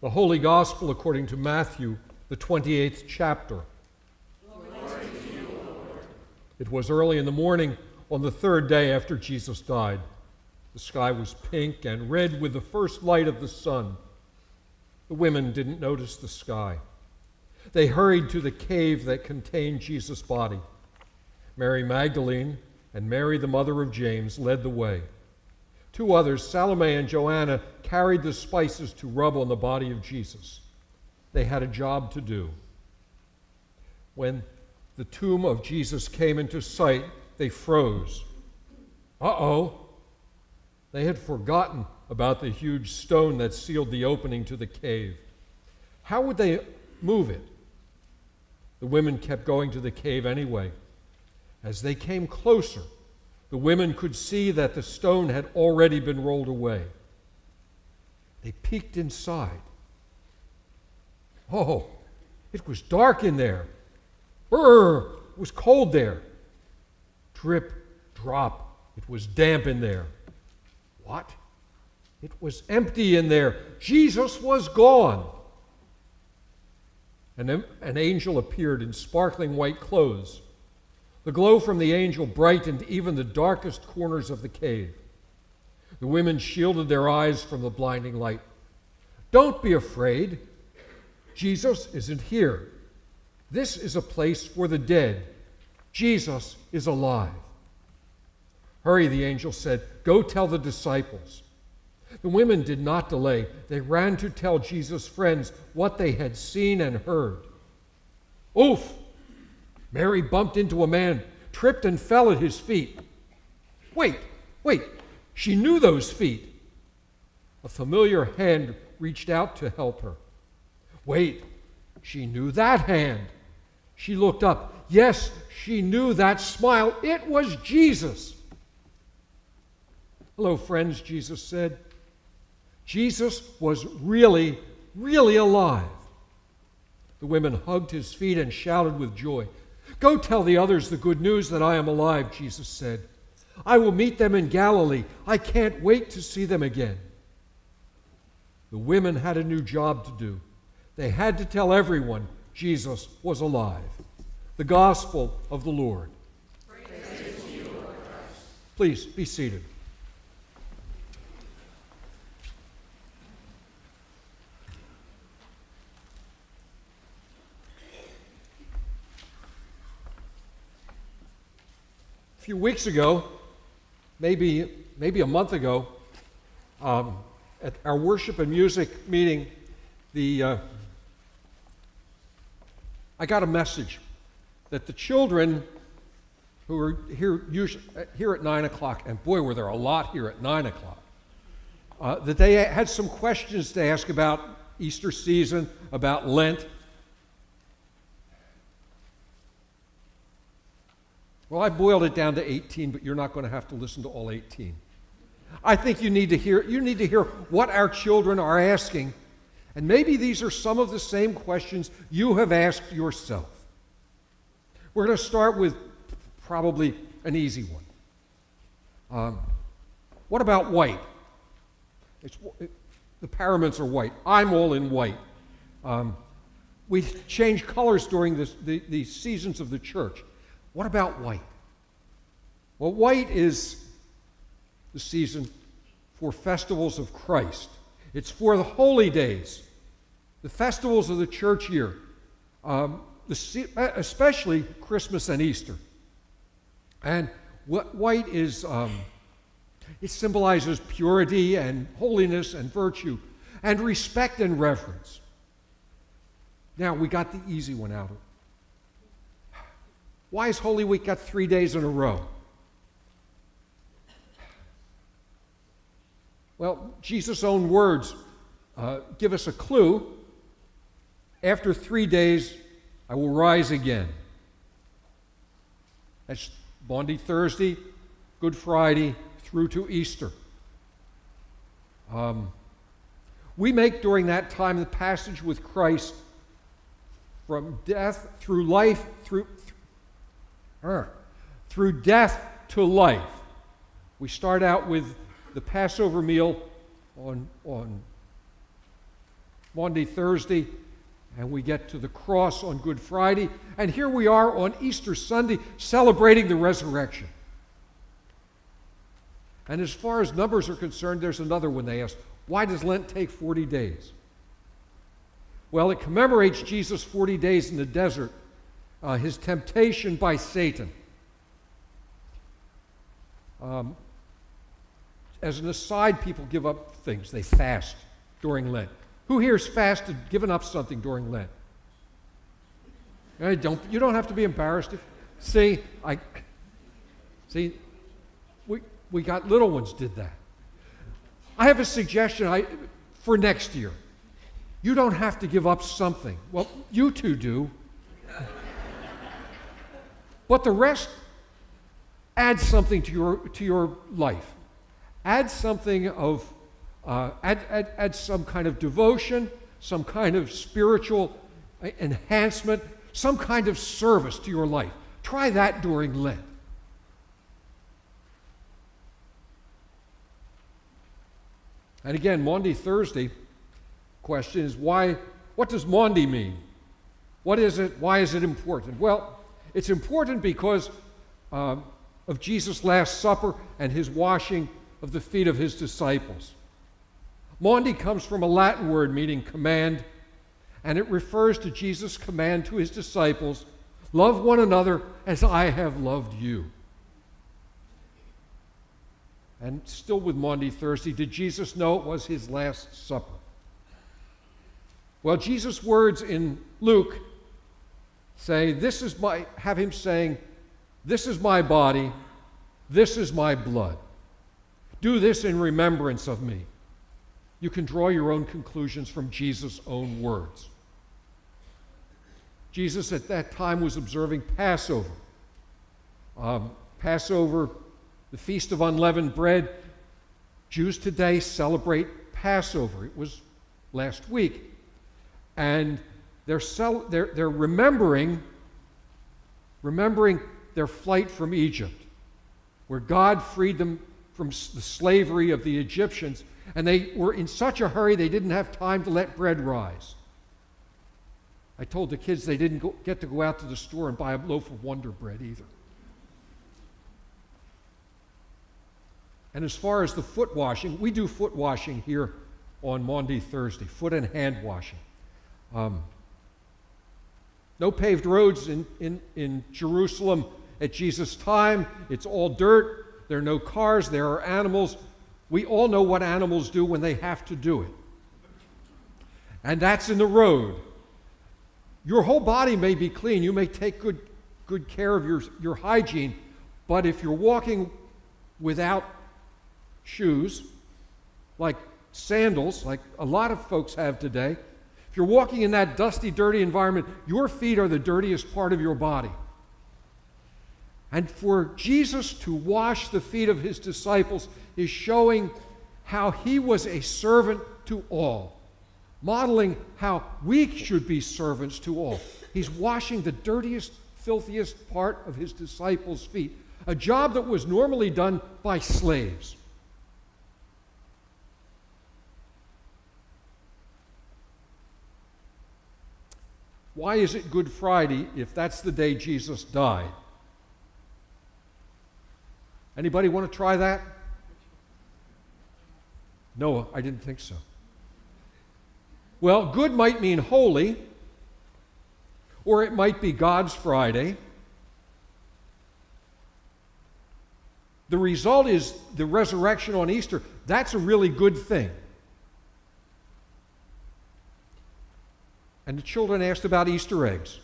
The Holy Gospel according to Matthew, the 28th chapter. Glory to you, Lord. It was early in the morning on the third day after Jesus died. The sky was pink and red with the first light of the sun. The women didn't notice the sky. They hurried to the cave that contained Jesus' body. Mary Magdalene and Mary, the mother of James, led the way. Two others, Salome and Joanna, carried the spices to rub on the body of Jesus. They had a job to do. When the tomb of Jesus came into sight, they froze. Uh-oh! They had forgotten about the huge stone that sealed the opening to the cave. How would they move it? The women kept going to the cave anyway. As they came closer, the women could see that the stone had already been rolled away. They peeked inside. Oh, it was dark in there. Brr, it was cold there. Drip, drop, it was damp in there. What? It was empty in there. Jesus was gone. An angel appeared in sparkling white clothes. The glow from the angel brightened even the darkest corners of the cave. The women shielded their eyes from the blinding light. Don't be afraid. Jesus isn't here. This is a place for the dead. Jesus is alive. Hurry, the angel said. Go tell the disciples. The women did not delay. They ran to tell Jesus' friends what they had seen and heard. Oof! Mary bumped into a man, tripped and fell at his feet. Wait, she knew those feet. A familiar hand reached out to help her. Wait, she knew that hand. She looked up. Yes, she knew that smile. It was Jesus. Hello, friends, Jesus said. Jesus was really, really alive. The women hugged his feet and shouted with joy. Go tell the others the good news that I am alive, Jesus said. I will meet them in Galilee. I can't wait to see them again. The women had a new job to do. They had to tell everyone Jesus was alive. The gospel of the Lord. Praise to you, Lord Christ. Please be seated. A few weeks ago, maybe a month ago, at our worship and music meeting, I got a message that the children who were here at 9 o'clock, and boy, were there a lot here at 9 o'clock, that they had some questions to ask about Easter season, about Lent. Well, I boiled it down to 18, but you're not going to have to listen to all 18. I think you need to hear what our children are asking, and maybe these are some of the same questions you have asked yourself. We're going to start with probably an easy one. What about white? The paraments are white. I'm all in white. We change colors during the seasons of the church. What about white? Well, white is the season for festivals of Christ. It's for the holy days, the festivals of the church year, especially Christmas and Easter. And what white is, it symbolizes purity and holiness and virtue and respect and reverence. Now, we got the easy one out of it. Why is Holy Week got 3 days in a row? Well, Jesus' own words give us a clue. After 3 days, I will rise again. That's Maundy Thursday, Good Friday, through to Easter. We make during that time the passage with Christ from death through life, through death to life. We start out with the Passover meal on Maundy Thursday, and we get to the cross on Good Friday, and here we are on Easter Sunday celebrating the resurrection. And as far as numbers are concerned, there's another one they ask. Why does Lent take 40 days? Well, it commemorates Jesus' 40 days in the desert, his temptation by Satan. As an aside, people give up things. They fast during Lent. Who here has fasted, given up something during Lent? You don't have to be embarrassed. We got little ones did that. I have a suggestion for next year. You don't have to give up something. Well, you two do. But the rest, add something to your life. Add something of, add some kind of devotion, some kind of spiritual enhancement, some kind of service to your life. Try that during Lent. And again, Maundy Thursday question is what does Maundy mean? What is it? Why is it important? Well, it's important because of Jesus' Last Supper and his washing of the feet of his disciples. Maundy comes from a Latin word meaning command, and it refers to Jesus' command to his disciples, love one another as I have loved you. And still with Maundy Thursday, did Jesus know it was his Last Supper? Well, Jesus' words in Luke say, have him saying, this is my body, this is my blood. Do this in remembrance of me. You can draw your own conclusions from Jesus' own words. Jesus at that time was observing Passover. Passover, the Feast of Unleavened Bread. Jews today celebrate Passover. It was last week. And they're remembering their flight from Egypt, where God freed them from the slavery of the Egyptians, and they were in such a hurry they didn't have time to let bread rise. I told the kids they didn't get to go out to the store and buy a loaf of Wonder Bread either. And as far as the foot washing, we do foot washing here on Maundy Thursday, foot and hand washing. No paved roads in Jerusalem at Jesus' time. It's all dirt. There are no cars. There are animals. We all know what animals do when they have to do it. And that's in the road. Your whole body may be clean. You may take good care of your hygiene. But if you're walking without shoes, like sandals, like a lot of folks have today, if you're walking in that dusty, dirty environment, your feet are the dirtiest part of your body. And for Jesus to wash the feet of his disciples is showing how he was a servant to all, modeling how we should be servants to all. He's washing the dirtiest, filthiest part of his disciples' feet, a job that was normally done by slaves. Why is it Good Friday if that's the day Jesus died? Anybody want to try that? No, I didn't think so. Well, good might mean holy, or it might be God's Friday. The result is the resurrection on Easter. That's a really good thing. And the children asked about Easter eggs.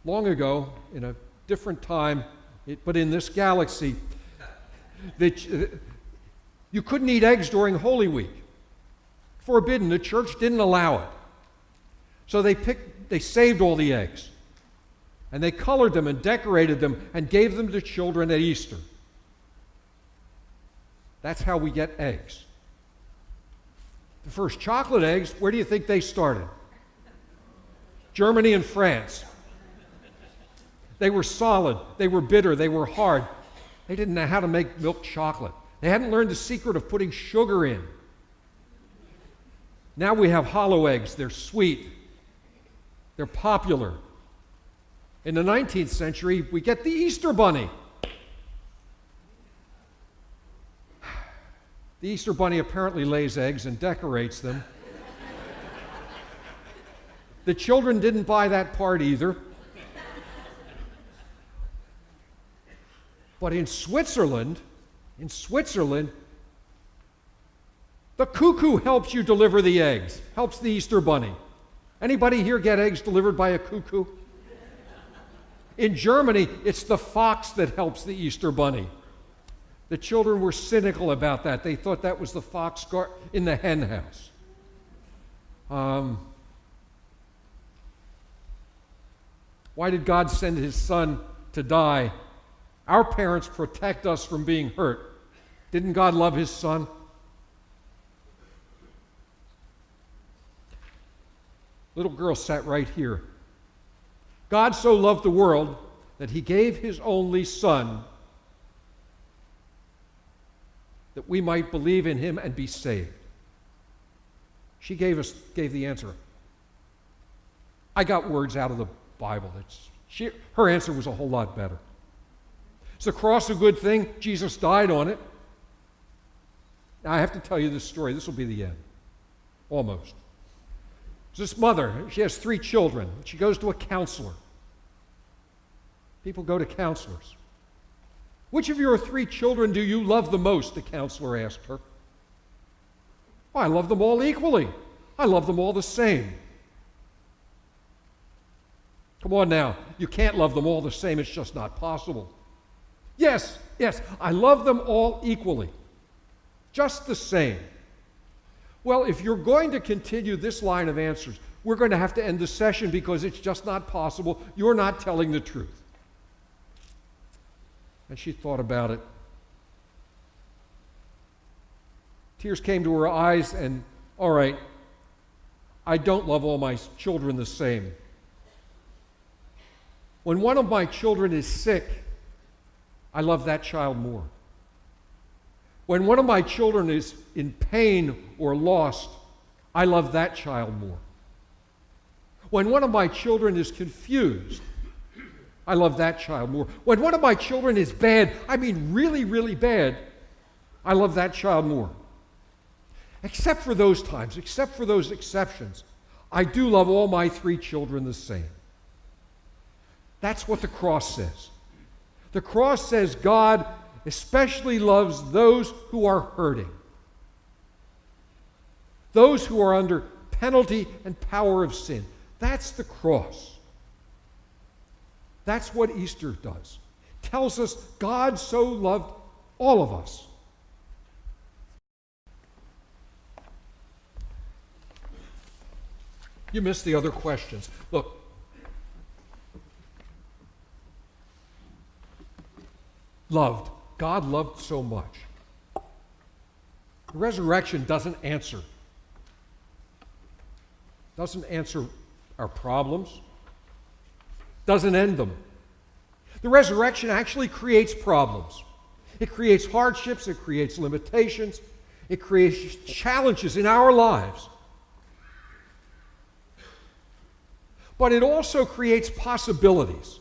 Long ago, in a different time, but in this galaxy, you couldn't eat eggs during Holy Week. Forbidden. The church didn't allow it. So they saved all the eggs. And they colored them and decorated them and gave them to children at Easter. That's how we get eggs. The first chocolate eggs, where do you think they started? Germany and France. They were solid, they were bitter, they were hard. They didn't know how to make milk chocolate. They hadn't learned the secret of putting sugar in. Now we have hollow eggs. They're sweet. They're popular. In the 19th century, we get the Easter Bunny. The Easter Bunny apparently lays eggs and decorates them. The children didn't buy that part either. But in Switzerland, the cuckoo helps you deliver the eggs, helps the Easter Bunny. Anybody here get eggs delivered by a cuckoo? In Germany, it's the fox that helps the Easter Bunny. The children were cynical about that. They thought that was the fox in the hen house. Why did God send his son to die? Our parents protect us from being hurt. Didn't God love his son? Little girl sat right here. God so loved the world that he gave his only son that we might believe in him and be saved. She gave the answer. I got words out of the Bible. Her answer was a whole lot better. Is the cross a good thing? Jesus died on it. Now I have to tell you this story. This will be the end. Almost. This mother, she has 3 children. She goes to a counselor. People go to counselors. Which of your 3 children do you love the most? The counselor asked her. Well, I love them all equally. I love them all the same. Come on now. You can't love them all the same. It's just not possible. Yes, I love them all equally. Just the same. Well, if you're going to continue this line of answers, we're going to have to end the session because it's just not possible. You're not telling the truth. And she thought about it. Tears came to her eyes, and all right, I don't love all my children the same. When one of my children is sick, I love that child more. When one of my children is in pain or lost, I love that child more. When one of my children is confused, I love that child more. When one of my children is bad, I mean really, really bad, I love that child more. Except for those times, except for those exceptions, I do love all my 3 children the same. That's what the cross says. The cross says God especially loves those who are hurting, those who are under penalty and power of sin. That's the cross. That's what Easter does. It tells us God so loved all of us. You missed the other questions. Look, loved. God loved so much. The resurrection doesn't answer our problems, doesn't end them. The resurrection actually creates problems. It creates hardships, it creates limitations, it creates challenges in our lives. But it also creates possibilities.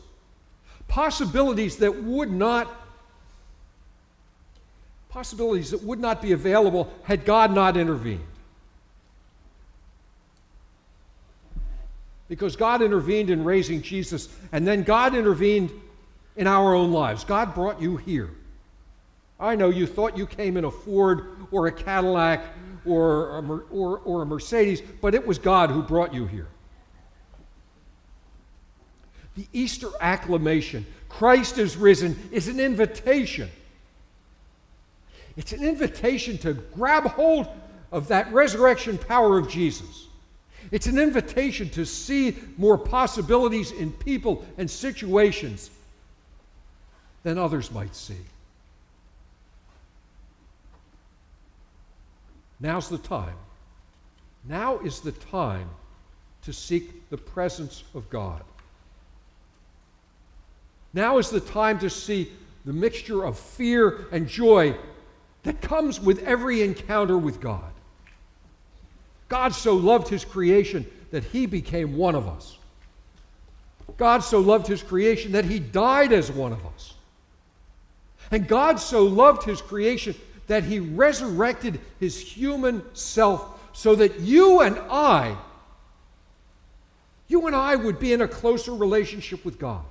Possibilities that would not be available had God not intervened. Because God intervened in raising Jesus, and then God intervened in our own lives. God brought you here. I know you thought you came in a Ford or a Cadillac or a Mercedes, but it was God who brought you here. The Easter acclamation, Christ is risen, is an invitation. It's an invitation to grab hold of that resurrection power of Jesus. It's an invitation to see more possibilities in people and situations than others might see. Now's the time. Now is the time to seek the presence of God. Now is the time to see the mixture of fear and joy that comes with every encounter with God. God so loved his creation that he became one of us. God so loved his creation that he died as one of us. And God so loved his creation that he resurrected his human self so that you and I would be in a closer relationship with God.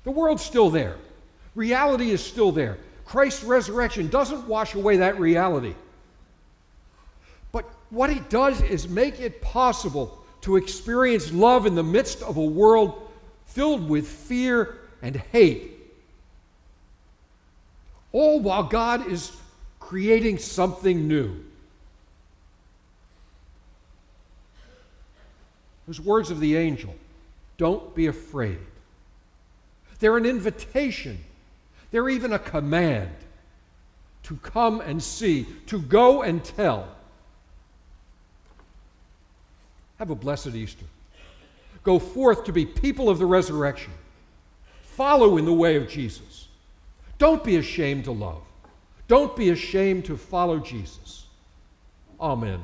The world's still there. Reality is still there. Christ's resurrection doesn't wash away that reality. But what it does is make it possible to experience love in the midst of a world filled with fear and hate. All while God is creating something new. Those words of the angel, don't be afraid. They're an invitation. They're even a command to come and see, to go and tell. Have a blessed Easter. Go forth to be people of the resurrection. Follow in the way of Jesus. Don't be ashamed to love. Don't be ashamed to follow Jesus. Amen.